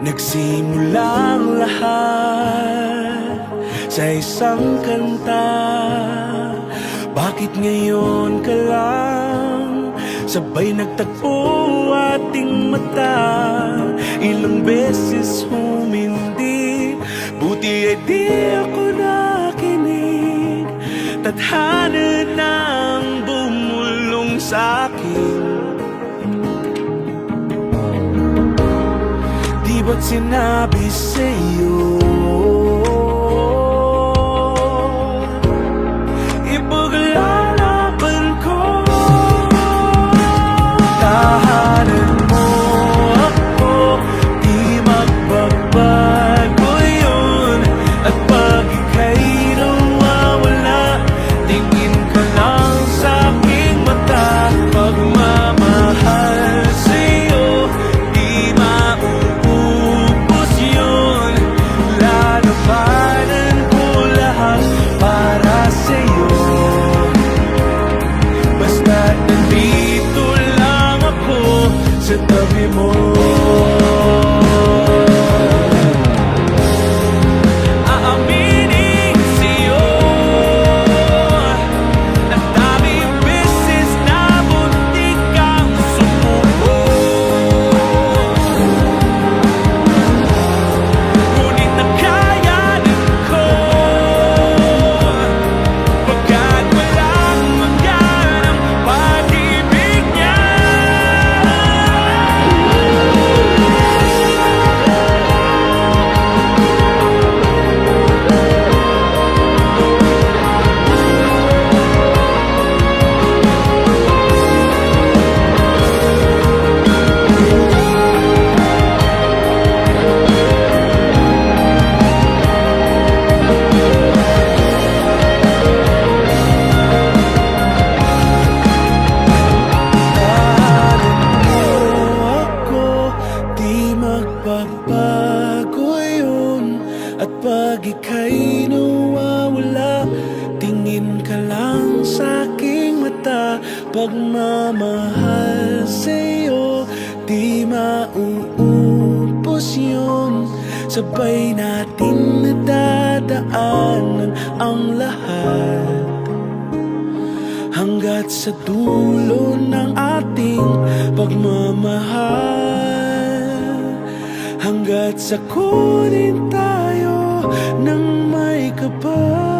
Nagsimulang lahat sa isang kanta. Bakit ngayon ka lang sabay nagtagpo ating mata? Ilang beses humindi, buti ay di ako nakinig. Tadhana nang bumulong sa'kin. Di ba't sinabi sa'yo ipaglalaban ko? Tahanan mo ako, di magbabago yun. At pag ika'y nawawala, tingin ka lang sa'king mata. Pagmamahal sa'yo, di mauubos yun. Lalabanan ko lahat para sa'yo. Basta't nandito lang ako sa tabi mo. Aaminin sa'yo, ang daming beses na muntik kang sumuko. Ngunit nakayanan ko, pagkat walang maganang pag-ibig niya. Di magbabago yun. At pag ika'y nawawala, tingin ka lang sa'king mata. Pagmamahal sa'yo, di mauubos yun. Sabay natin nadadaanan ang lahat hanggat sa dulo ng ating pagmamahal. Hanggat sa kunin tayo ng may kapal.